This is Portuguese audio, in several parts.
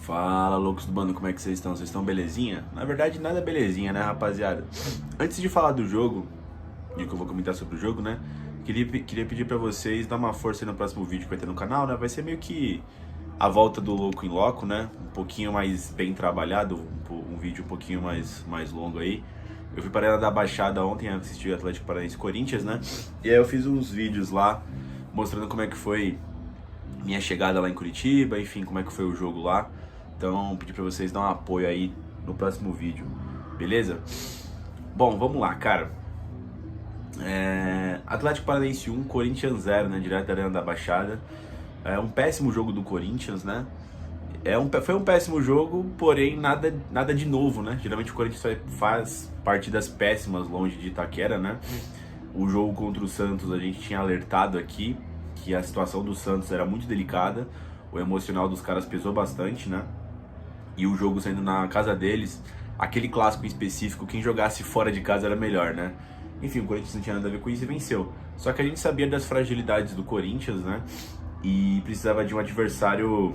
Fala, loucos do bando, como é que vocês estão? Vocês estão belezinha? Na verdade, nada belezinha, né, rapaziada? Antes de falar do jogo, de que eu vou comentar sobre o jogo, né, queria pedir pra vocês dar uma força aí no próximo vídeo que vai ter no canal, né? Vai ser meio que a volta do Louco em Loco, né? Um pouquinho mais bem trabalhado, um vídeo um pouquinho mais longo aí. Eu fui para a Arena da Baixada ontem, assisti o Atlético Paranaense e Corinthians, né? E aí eu fiz uns vídeos lá, mostrando como é que foi minha chegada lá em Curitiba, enfim, como é que foi o jogo lá. Então, pedi pra vocês dar um apoio aí no próximo vídeo, beleza? Bom, vamos lá, cara. Atlético Paranaense 1, Corinthians 0, né? Direto da Arena da Baixada. É um péssimo jogo do Corinthians, né? Foi um péssimo jogo, porém nada de novo, né? Geralmente o Corinthians faz partidas péssimas longe de Itaquera, né? O jogo contra o Santos a gente tinha alertado aqui que a situação do Santos era muito delicada. O emocional dos caras pesou bastante, né? E o jogo sendo na casa deles, aquele clássico em específico, quem jogasse fora de casa era melhor, né? Enfim, o Corinthians não tinha nada a ver com isso e venceu. Só que a gente sabia das fragilidades do Corinthians, né? E precisava de um adversário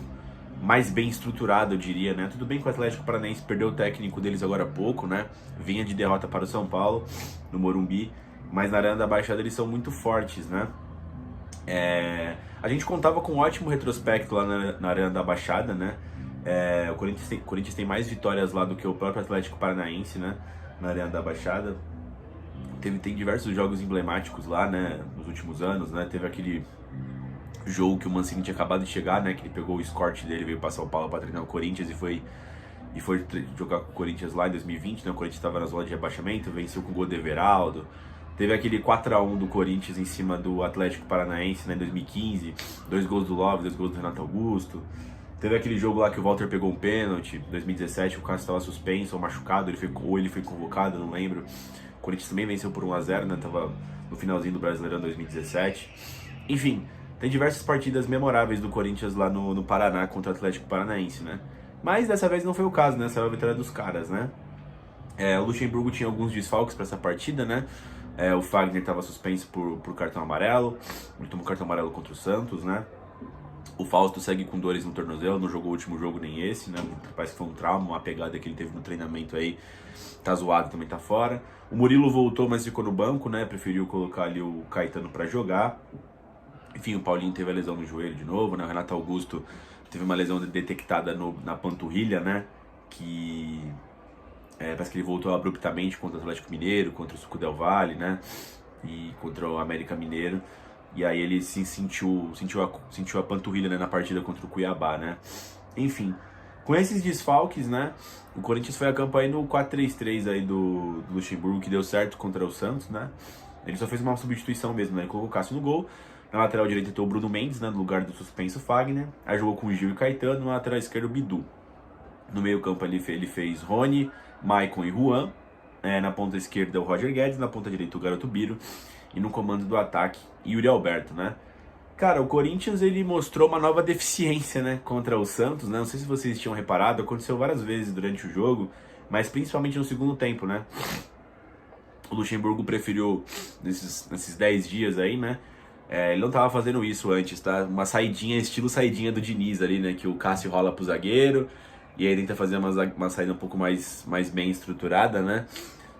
mais bem estruturado, eu diria, né? Tudo bem que o Atlético Paranaense perdeu o técnico deles agora há pouco, né? Vinha de derrota para o São Paulo, no Morumbi, mas na Arena da Baixada eles são muito fortes, né? A gente contava com um ótimo retrospecto lá na Arena da Baixada, né? O Corinthians tem mais vitórias lá do que o próprio Atlético Paranaense, né? Na Arena da Baixada. Tem diversos jogos emblemáticos lá, né? Nos últimos anos, né? Teve aquele jogo que o Mancini tinha acabado de chegar, né? Que ele pegou o escort dele, veio para São Paulo para treinar o Corinthians e foi jogar com o Corinthians lá em 2020, né? O Corinthians estava na zona de rebaixamento, venceu com o gol do Everaldo. Teve aquele 4-1 do Corinthians em cima do Atlético Paranaense, né, em 2015. 2 gols do Love, 2 gols do Renato Augusto. Teve aquele jogo lá que o Walter pegou um pênalti, em 2017, o Cássio estava suspenso ou machucado, ele foi convocado, não lembro. O Corinthians também venceu por 1-0, né, tava no finalzinho do Brasileirão 2017. Enfim, tem diversas partidas memoráveis do Corinthians lá no Paraná contra o Atlético Paranaense, né. Mas dessa vez não foi o caso, né, essa é a vitória dos caras, né. O Luxemburgo tinha alguns desfalques para essa partida, né. O Fagner estava suspenso por cartão amarelo, ele tomou cartão amarelo contra o Santos, né? O Fausto segue com dores no tornozelo, não jogou o último jogo nem esse, né? Parece que foi um trauma, uma pegada que ele teve no treinamento aí, tá zoado, também tá fora. O Murilo voltou, mas ficou no banco, né? Preferiu colocar ali o Caetano para jogar. Enfim, o Paulinho teve a lesão no joelho de novo, né? O Renato Augusto teve uma lesão detectada na panturrilha, né? Parece que ele voltou abruptamente contra o Atlético Mineiro, contra o Suco Del Valle, né? E contra o América Mineiro. E aí ele sentiu a panturrilha, né, na partida contra o Cuiabá, né? Enfim, com esses desfalques, né? O Corinthians foi a campo aí no 4-3-3 aí do Luxemburgo, que deu certo contra o Santos, né? Ele só fez uma substituição mesmo, né? Ele colocou o Cássio no gol. Na lateral direita entrou o Bruno Mendes, né? No lugar do suspenso Fagner. Aí jogou com o Gil e Caetano. Na lateral esquerda o Bidu. No meio campo ele fez Rony, Maicon e Juan. Na ponta esquerda o Roger Guedes, na ponta direita o Garoto Biro. E no comando do ataque, Yuri Alberto, né? Cara, o Corinthians ele mostrou uma nova deficiência, né? Contra o Santos, né? Não sei se vocês tinham reparado, aconteceu várias vezes durante o jogo, mas principalmente no segundo tempo, né? O Luxemburgo preferiu, nesses 10 dias aí, né? Ele não tava fazendo isso antes, tá? Uma saidinha, estilo saidinha do Diniz ali, né? Que o Cássio rola pro zagueiro e aí tenta fazer uma saída um pouco mais bem estruturada, né?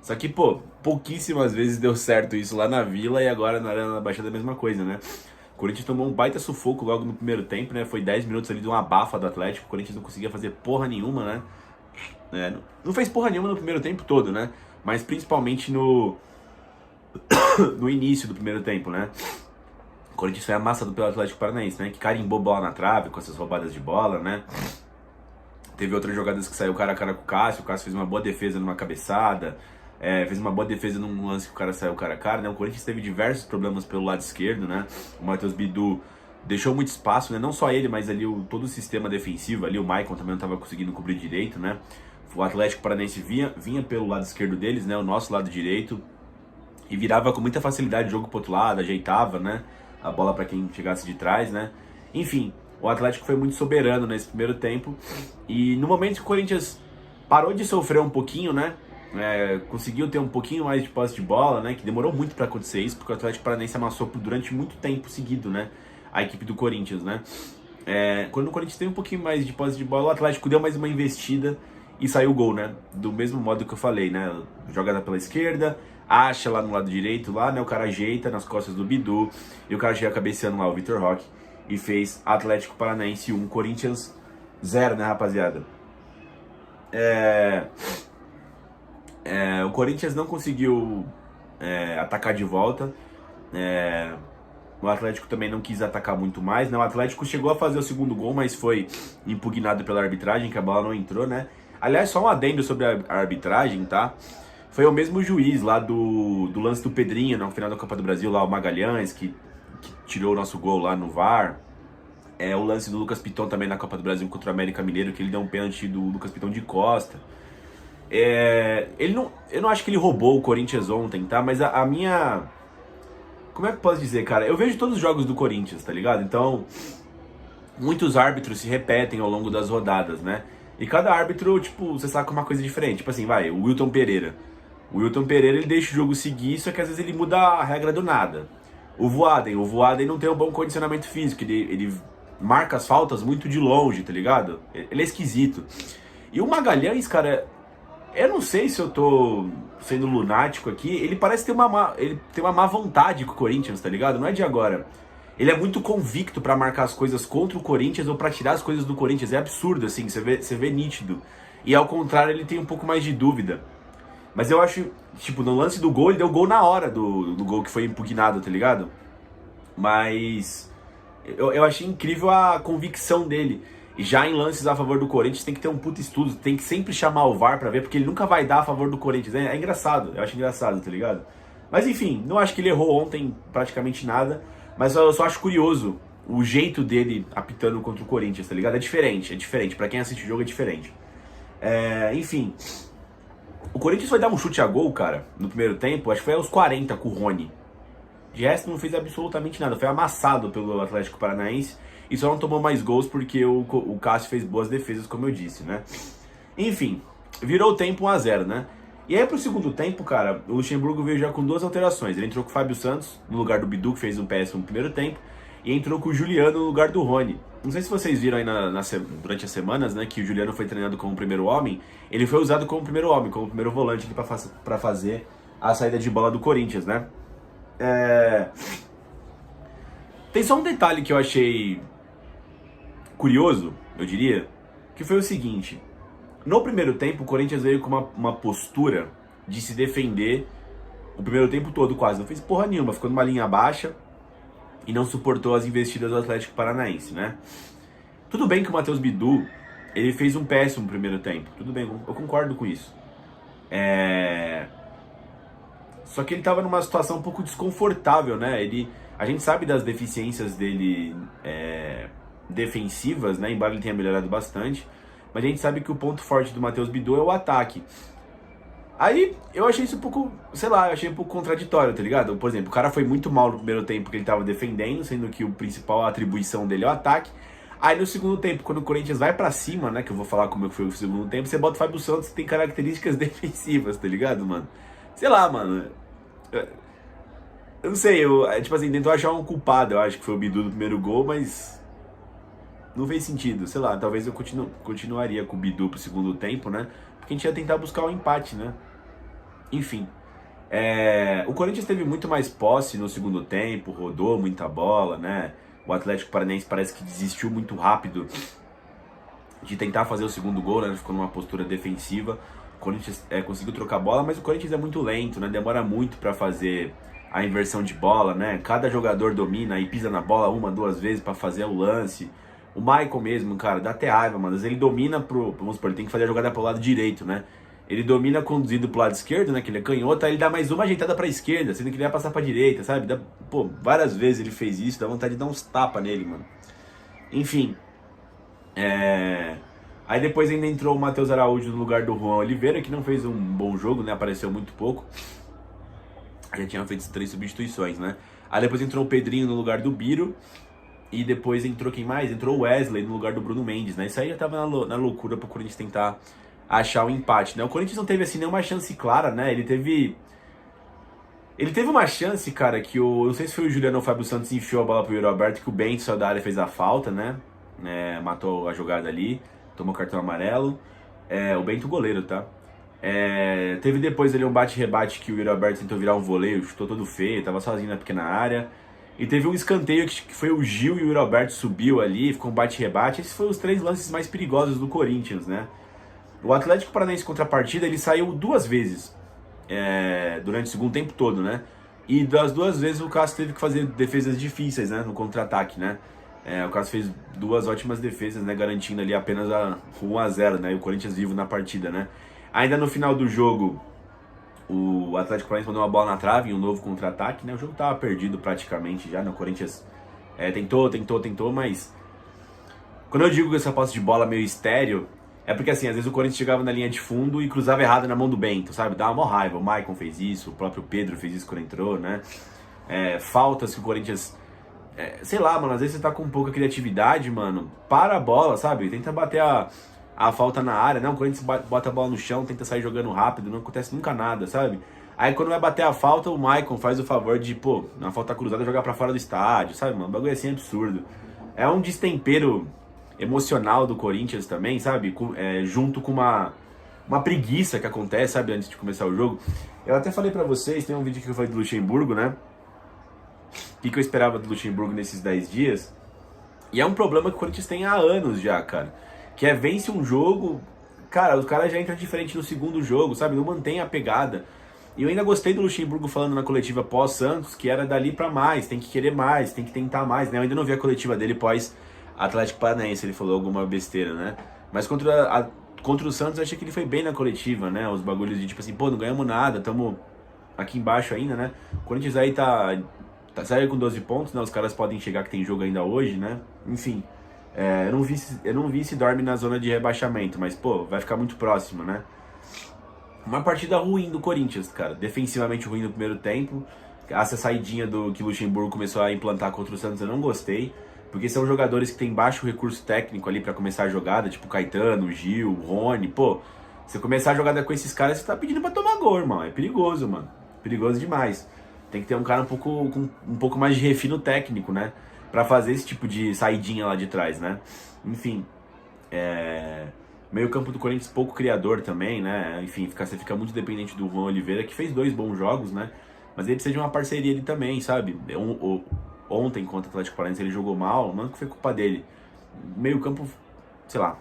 Só que, pouquíssimas vezes deu certo isso lá na Vila e agora na Arena da Baixada é a mesma coisa, né? O Corinthians tomou um baita sufoco logo no primeiro tempo, né? Foi 10 minutos ali de uma abafa do Atlético, o Corinthians não conseguia fazer porra nenhuma, né? Não fez porra nenhuma no primeiro tempo todo, né? Mas principalmente no início do primeiro tempo, né? O Corinthians foi amassado pelo Atlético Paranaense, né? Que carimbou bola na trave com essas roubadas de bola, né? Teve outras jogadas que saiu cara a cara com o Cássio fez uma boa defesa numa cabeçada, fez uma boa defesa num lance que o cara saiu cara a cara, né? O Corinthians teve diversos problemas pelo lado esquerdo, né? O Matheus Bidu deixou muito espaço, né? Não só ele, mas ali todo o sistema defensivo, ali o Maicon também não estava conseguindo cobrir direito, né? O Atlético Paranaense vinha pelo lado esquerdo deles, né? O nosso lado direito, e virava com muita facilidade o jogo pro outro lado, ajeitava, né? A bola para quem chegasse de trás, né? Enfim, o Atlético foi muito soberano nesse primeiro tempo. E no momento que o Corinthians parou de sofrer um pouquinho, né? Conseguiu ter um pouquinho mais de posse de bola, né? Que demorou muito para acontecer isso, porque o Atlético Paranaense amassou durante muito tempo seguido, né? A equipe do Corinthians, né? Quando o Corinthians teve um pouquinho mais de posse de bola, o Atlético deu mais uma investida e saiu o gol, né? Do mesmo modo que eu falei, né? Jogada pela esquerda, acha lá no lado direito, lá, né? O cara ajeita nas costas do Bidu e o cara chega cabeceando lá, o Vitor Roque, e fez Atlético Paranaense 1, Corinthians 0, né, rapaziada? O Corinthians não conseguiu atacar de volta. O Atlético também não quis atacar muito mais, né? O Atlético chegou a fazer o segundo gol, mas foi impugnado pela arbitragem, que a bola não entrou, né? Aliás, só um adendo sobre a arbitragem, tá? Foi o mesmo juiz lá do lance do Pedrinho, no final da Copa do Brasil, lá o Magalhães, que tirou o nosso gol lá no VAR. O lance do Lucas Piton também na Copa do Brasil contra o América Mineiro, que ele deu um pênalti do Lucas Piton de costa. Eu não acho que ele roubou o Corinthians ontem, tá? Mas a minha... Como é que eu posso dizer, cara? Eu vejo todos os jogos do Corinthians, tá ligado? Então, muitos árbitros se repetem ao longo das rodadas, né? E cada árbitro, tipo, você saca uma coisa diferente. Tipo assim, vai, o Wilton Pereira. O Wilton Pereira, ele deixa o jogo seguir, só que às vezes ele muda a regra do nada. O Voaden não tem um bom condicionamento físico, ele marca as faltas muito de longe, tá ligado? Ele é esquisito. E o Magalhães, cara, eu não sei se eu tô sendo lunático aqui, ele parece ter ele tem uma má vontade com o Corinthians, tá ligado? Não é de agora. Ele é muito convicto pra marcar as coisas contra o Corinthians ou pra tirar as coisas do Corinthians. É absurdo, assim, você vê nítido. E ao contrário, ele tem um pouco mais de dúvida. Mas eu acho, tipo, no lance do gol, ele deu gol na hora do gol que foi impugnado, tá ligado? Mas eu achei incrível a convicção dele. E já em lances a favor do Corinthians tem que ter um puto estudo, tem que sempre chamar o VAR pra ver, porque ele nunca vai dar a favor do Corinthians. É engraçado, eu acho engraçado, tá ligado? Mas enfim, não acho que ele errou ontem praticamente nada, mas eu só acho curioso o jeito dele apitando contra o Corinthians, tá ligado? É diferente. Pra quem assiste o jogo é diferente. Enfim, o Corinthians foi dar um chute a gol, cara, no primeiro tempo, acho que foi aos 40 com o Rony. De resto não fez absolutamente nada, foi amassado pelo Atlético Paranaense e só não tomou mais gols porque o Cássio fez boas defesas, como eu disse, né? Enfim, virou o tempo 1-0, né? E aí pro segundo tempo, cara, o Luxemburgo veio já com duas alterações. Ele entrou com o Fábio Santos no lugar do Bidu, que fez um péssimo primeiro tempo, e entrou com o Juliano no lugar do Rony. Não sei se vocês viram aí durante as semanas, né, que o Juliano foi treinado como primeiro homem. Ele foi usado como primeiro homem, como primeiro volante para fazer a saída de bola do Corinthians, né? Tem só um detalhe que eu achei curioso, eu diria, que foi o seguinte: no primeiro tempo o Corinthians veio com uma postura de se defender o primeiro tempo todo quase, não fez porra nenhuma, ficou numa linha baixa e não suportou as investidas do Atlético Paranaense, né? Tudo bem que o Matheus Bidu, ele fez um péssimo primeiro tempo, tudo bem, eu concordo com isso. Só que ele tava numa situação um pouco desconfortável, né? A gente sabe das deficiências dele defensivas, né? Embora ele tenha melhorado bastante. Mas a gente sabe que o ponto forte do Matheus Bidu é o ataque. Aí eu achei isso um pouco, sei lá, eu achei um pouco contraditório, tá ligado? Por exemplo, o cara foi muito mal no primeiro tempo que ele tava defendendo, sendo que a principal atribuição dele é o ataque. Aí no segundo tempo, quando o Corinthians vai pra cima, né? Que eu vou falar como foi o segundo tempo, você bota o Fábio Santos, que tem características defensivas, tá ligado, mano? Sei lá, mano. Eu não sei, tipo assim, tentou achar um culpado, eu acho que foi o Bidu do primeiro gol, mas não fez sentido, sei lá, talvez eu continuaria com o Bidu pro segundo tempo, né? Porque a gente ia tentar buscar um empate, né? Enfim, o Corinthians teve muito mais posse no segundo tempo, rodou muita bola, né? O Atlético Paranaense parece que desistiu muito rápido de tentar fazer o segundo gol, né? Ficou numa postura defensiva. O Corinthians conseguiu trocar a bola, mas o Corinthians é muito lento, né? Demora muito pra fazer a inversão de bola, né? Cada jogador domina e pisa na bola uma, duas vezes pra fazer o lance. O Michael mesmo, cara, dá até raiva, mano. Ele domina vamos supor, ele tem que fazer a jogada pro lado direito, né? Ele domina conduzido pro lado esquerdo, né? Que ele é canhoto, aí ele dá mais uma ajeitada pra esquerda, sendo que ele vai passar pra direita, sabe? Várias vezes ele fez isso, dá vontade de dar uns tapas nele, mano. Enfim. Aí depois ainda entrou o Matheus Araújo no lugar do Juan Oliveira, que não fez um bom jogo, né? Apareceu muito pouco. Já tinha feito 3 substituições, né? Aí depois entrou o Pedrinho no lugar do Biro. E depois entrou quem mais? Entrou o Wesley no lugar do Bruno Mendes, né? Isso aí já tava na loucura pro Corinthians tentar achar um empate, né? O Corinthians não teve, assim, nenhuma chance clara, né? Ele teve uma chance, cara, que não sei se foi o Juliano ou o Fábio Santos enfiou a bola pro Yuri Alberto, que o Bento saiu da área fez a falta, né? matou a jogada ali, tomou cartão amarelo. O Bento goleiro, tá? Teve depois ali um bate-rebate que o Yuri Alberto tentou virar um voleio, chutou todo feio, tava sozinho na pequena área. E teve um escanteio que foi o Gil e o Yuri Alberto subiu ali, ficou um bate-rebate. Esses foram os 3 lances mais perigosos do Corinthians, né? O Atlético Paranaense contra a partida, ele saiu 2 vezes durante o segundo tempo todo, né? E das 2 vezes o Cássio teve que fazer defesas difíceis, né? No contra-ataque, né? O Cássio fez 2 ótimas defesas, né? Garantindo ali apenas 1-0, né? E o Corinthians vivo na partida, né? Ainda no final do jogo, o Atlético Paranaense mandou uma bola na trave em um novo contra-ataque, né? O jogo tava perdido praticamente já, né? O Corinthians tentou, mas... Quando eu digo que essa posse de bola meio estéreo, é porque assim, às vezes o Corinthians chegava na linha de fundo e cruzava errado na mão do Bento, sabe? Dava uma raiva. O Maicon fez isso, o próprio Pedro fez isso quando entrou, né? Faltas que o Corinthians... sei lá, mano, às vezes você tá com pouca criatividade, mano. Para a bola, sabe? Tenta bater a falta na área, não, o Corinthians bota a bola no chão, tenta sair jogando rápido, não acontece nunca nada, sabe? Aí quando vai bater a falta, o Maicon faz o favor de, na falta cruzada, jogar pra fora do estádio, sabe, mano? O bagulho é assim absurdo. É um destempero emocional do Corinthians também, sabe? Junto com uma preguiça que acontece, sabe, antes de começar o jogo. Eu até falei pra vocês, tem um vídeo que eu falei do Luxemburgo, né? O que eu esperava do Luxemburgo nesses 10 dias. E é um problema que o Corinthians tem há anos já, cara. Que vence um jogo, cara, os caras já entram diferente no segundo jogo, sabe? Não mantém a pegada. E eu ainda gostei do Luxemburgo falando na coletiva pós-Santos, que era dali pra mais, tem que querer mais, tem que tentar mais, né? Eu ainda não vi a coletiva dele pós-Atlético Paranaense, ele falou alguma besteira, né? Mas contra o Santos eu achei que ele foi bem na coletiva, né? Os bagulhos de tipo assim, não ganhamos nada, tamo aqui embaixo ainda, né? O Corinthians aí saiu com 12 pontos, né? Os caras podem chegar que tem jogo ainda hoje, né? Enfim... eu não vi se dorme na zona de rebaixamento, mas, vai ficar muito próximo, né? Uma partida ruim do Corinthians, cara. Defensivamente ruim no primeiro tempo. Essa saidinha que o Luxemburgo começou a implantar contra o Santos eu não gostei. Porque são jogadores que têm baixo recurso técnico ali pra começar a jogada, tipo Caetano, Gil, Rony. Você começar a jogada com esses caras, você tá pedindo pra tomar gol, irmão. É perigoso, mano. Perigoso demais. Tem que ter um cara com um pouco mais de refino técnico, né? Pra fazer esse tipo de saidinha lá de trás, né? Enfim, meio campo do Corinthians pouco criador também, né? Enfim, você fica muito dependente do Juan Oliveira, que fez 2 bons jogos, né? Mas ele precisa de uma parceria ali também, sabe? Ontem, contra o Atlético Paranaense, ele jogou mal, não que foi culpa dele. Meio campo, sei lá,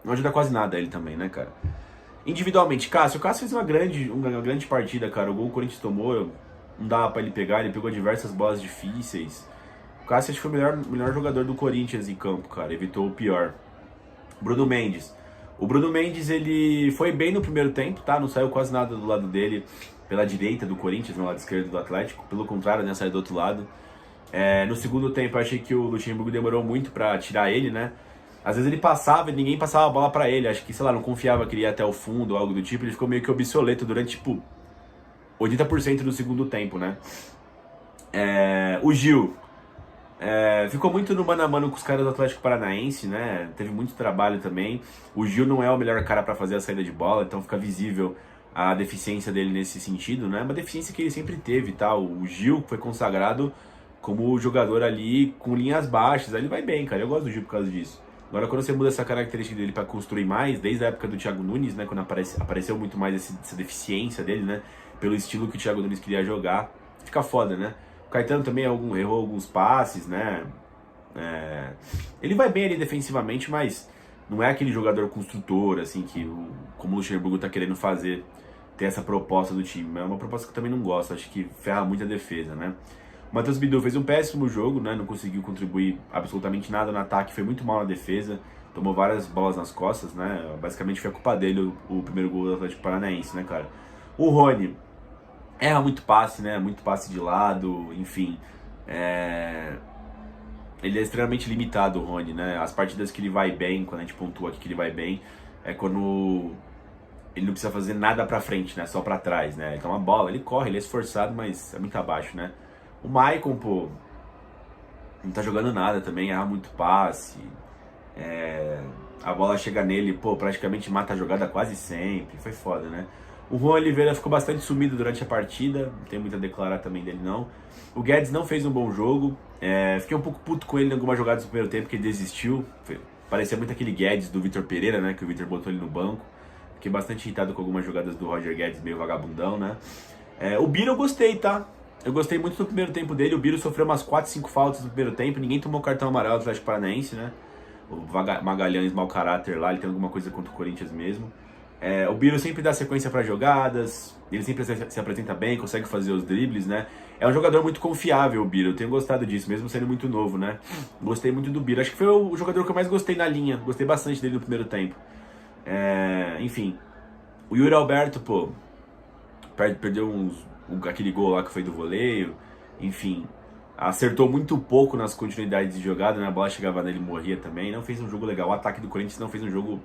não ajuda quase nada ele também, né, cara? Individualmente, o Cássio fez uma grande partida, cara. O gol que o Corinthians tomou... Não dava pra ele pegar, ele pegou diversas bolas difíceis. O Cássio acho que foi o melhor jogador do Corinthians em campo, cara. Evitou o pior. Bruno Mendes. O Bruno Mendes, ele foi bem no primeiro tempo, tá? Não saiu quase nada do lado dele, pela direita do Corinthians, no lado esquerdo do Atlético. Pelo contrário, né? Saiu do outro lado. No segundo tempo, eu achei que o Luxemburgo demorou muito pra tirar ele, né? Às vezes ele passava e ninguém passava a bola pra ele. Acho que, sei lá, não confiava que ele ia até o fundo ou algo do tipo. Ele ficou meio que obsoleto durante, 80% do segundo tempo, né? O Gil ficou muito no mano a mano com os caras do Atlético Paranaense, né? Teve muito trabalho também. O Gil não é o melhor cara para fazer a saída de bola, então fica visível a deficiência dele nesse sentido, né? Uma deficiência que ele sempre teve, tá? O Gil foi consagrado como jogador ali com linhas baixas, aí ele vai bem, cara. Eu gosto do Gil por causa disso. Agora, quando você muda essa característica dele para construir mais, desde a época do Thiago Nunes, né? Quando apareceu muito mais essa deficiência dele, né? Pelo estilo que o Thiago Nunes queria jogar, fica foda, né? O Caetano também errou alguns passes, né? Ele vai bem ali defensivamente, mas não é aquele jogador construtor, assim, como o Luxemburgo tá querendo fazer, ter essa proposta do time. É uma proposta que eu também não gosto, acho que ferra muito a defesa, né? O Matheus Bidu fez um péssimo jogo, né? Não conseguiu contribuir absolutamente nada no ataque, foi muito mal na defesa, tomou várias bolas nas costas, né? Basicamente foi a culpa dele o primeiro gol do Atlético Paranaense, né, cara? O Rony erra muito passe, né? Muito passe de lado, enfim. Ele é extremamente limitado, o Rony, né? As partidas que ele vai bem, quando a gente pontua aqui que ele vai bem, é quando ele não precisa fazer nada pra frente, né? Só pra trás, né? Então a bola, ele corre, ele é esforçado, mas é muito abaixo, né? O Maicon, não tá jogando nada também, erra muito passe. A bola chega nele, praticamente mata a jogada quase sempre. Foi foda, né? O Juan Oliveira ficou bastante sumido durante a partida, não tem muito a declarar também dele não. O Guedes não fez um bom jogo, fiquei um pouco puto com ele em algumas jogadas do primeiro tempo, que ele desistiu. Parecia muito aquele Guedes do Vitor Pereira, né, que o Vitor botou ele no banco. Fiquei bastante irritado com algumas jogadas do Roger Guedes, meio vagabundão, né. O Biro eu gostei, tá? Eu gostei muito do primeiro tempo dele. O Biro sofreu umas 4, 5 faltas no primeiro tempo, ninguém tomou cartão amarelo do Atlético Paranaense, né. O Magalhães, mau caráter lá, ele tem alguma coisa contra o Corinthians mesmo. O Biro sempre dá sequência para jogadas, ele sempre se apresenta bem, consegue fazer os dribles, né? É um jogador muito confiável, o Biro, eu tenho gostado disso, mesmo sendo muito novo, né? Gostei muito do Biro, acho que foi o jogador que eu mais gostei na linha, gostei bastante dele no primeiro tempo. Enfim, o Yuri Alberto, pô, perdeu aquele gol lá que foi do voleio, enfim, acertou muito pouco nas continuidades de jogada, né? A bola chegava nele e morria também, não fez um jogo legal. O ataque do Corinthians não fez um jogo...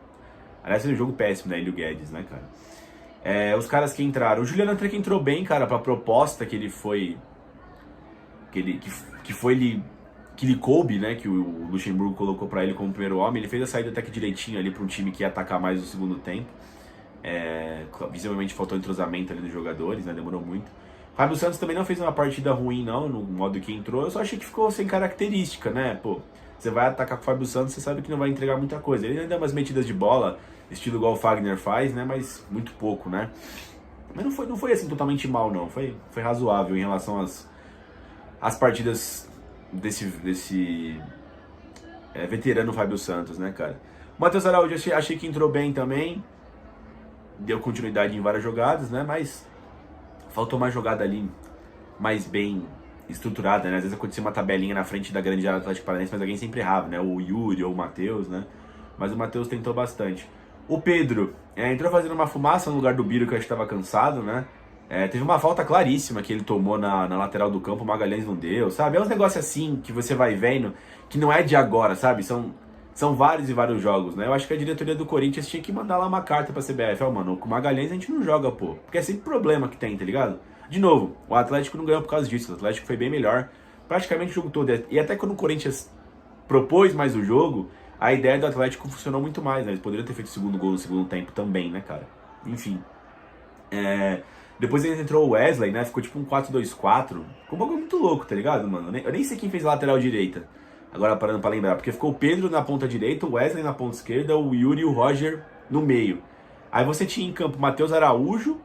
Aliás, foi um jogo péssimo, né? Ele e o Guedes, né, cara? Os caras que entraram... O Juliano até que entrou bem, cara, pra proposta que ele foi... Que lhe coube, né? Que o Luxemburgo colocou pra ele como primeiro homem. Ele fez a saída até que direitinho ali pra um time que ia atacar mais no segundo tempo. Visivelmente faltou entrosamento ali dos jogadores, né? Demorou muito. O Fábio Santos também não fez uma partida ruim, não, no modo que entrou. Eu só achei que ficou sem característica, né? Pô, você vai atacar com o Fábio Santos, você sabe que não vai entregar muita coisa. Ele ainda dá umas metidas de bola, estilo igual o Fagner faz, né? Mas muito pouco, né? Mas não foi assim totalmente mal, não. Foi razoável em relação às partidas desse veterano Fábio Santos, né, cara? O Matheus Araújo achei que entrou bem também. Deu continuidade em várias jogadas, né? Mas faltou uma jogada ali mais bem estruturada, né? Às vezes acontecia uma tabelinha na frente da grande área do Atlético Paranaense, mas alguém sempre errava, né? O Yuri ou o Matheus, né? Mas o Matheus tentou bastante. O Pedro entrou fazendo uma fumaça no lugar do Biro, que eu acho que estava cansado, né? Teve uma falta claríssima que ele tomou na lateral do campo, o Magalhães não deu, sabe? É uns negócios assim que você vai vendo, que não é de agora, sabe? São vários e vários jogos, né? Eu acho que a diretoria do Corinthians tinha que mandar lá uma carta pra CBF. Mano, com o Magalhães a gente não joga, pô. Porque é sempre problema que tem, tá ligado? De novo, o Atlético não ganhou por causa disso. O Atlético foi bem melhor praticamente o jogo todo. E até quando o Corinthians propôs mais o jogo, a ideia do Atlético funcionou muito mais, né? Eles poderiam ter feito o segundo gol no segundo tempo também, né, cara? Enfim. Depois entrou o Wesley, né? Ficou tipo um 4-2-4. Ficou um bagulho muito louco, tá ligado, mano? Eu nem sei quem fez a lateral direita. Agora parando pra lembrar, porque ficou o Pedro na ponta direita, o Wesley na ponta esquerda, o Yuri e o Roger no meio. Aí você tinha em campo Matheus Araújo,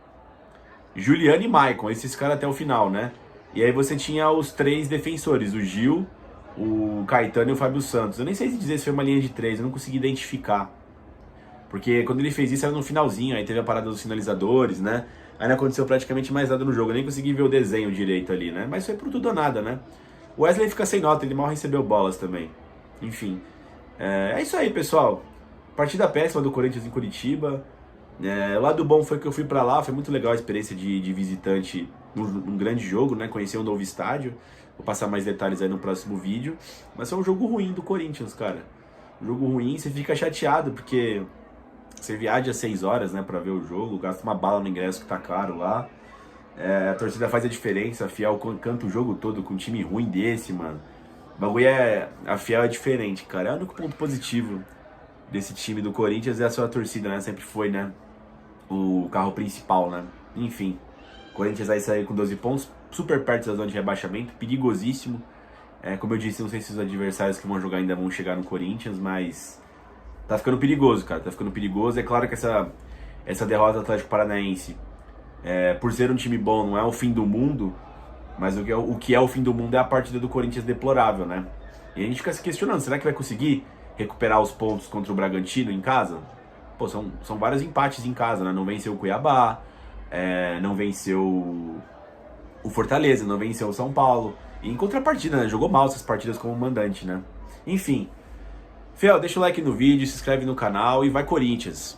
Juliano e Maicon, esses caras até o final, né? E aí você tinha os três defensores, o Gil, o Caetano e o Fábio Santos. Eu nem sei se dizer se foi uma linha de três, eu não consegui identificar. Porque quando ele fez isso era no finalzinho, aí teve a parada dos finalizadores, né? Aí não aconteceu praticamente mais nada no jogo, eu nem consegui ver o desenho direito ali, né? Mas foi por tudo ou nada, né? O Wesley fica sem nota, ele mal recebeu bolas também. Enfim, é isso aí, pessoal. Partida péssima do Corinthians em Curitiba. O lado bom foi que eu fui pra lá, foi muito legal a experiência de visitante num grande jogo, né? Conhecer um novo estádio. Vou passar mais detalhes aí no próximo vídeo. Mas foi um jogo ruim do Corinthians, cara. Um jogo ruim, você fica chateado, porque você viaja 6 horas, né, pra ver o jogo, gasta uma bala no ingresso que tá caro lá. A torcida faz a diferença, a Fiel canta o jogo todo com um time ruim desse, mano. O bagulho a Fiel é diferente, cara. É o único ponto positivo desse time do Corinthians é a sua torcida, né? Sempre foi, né? O carro principal, né? Enfim, o Corinthians vai sair com 12 pontos, super perto da zona de rebaixamento, perigosíssimo. Como eu disse, não sei se os adversários que vão jogar ainda vão chegar no Corinthians, mas tá ficando perigoso, cara. Tá ficando perigoso. É claro que essa derrota do Atlético Paranaense, por ser um time bom, não é o fim do mundo, mas o que é o fim do mundo é a partida do Corinthians deplorável, né? E a gente fica se questionando, será que vai conseguir recuperar os pontos contra o Bragantino em casa? Pô, são vários empates em casa, né? Não venceu o Cuiabá, não venceu o Fortaleza, não venceu o São Paulo. E em contrapartida, né? Jogou mal essas partidas como mandante, né? Enfim. Fiel, deixa o like no vídeo, se inscreve no canal e vai Corinthians!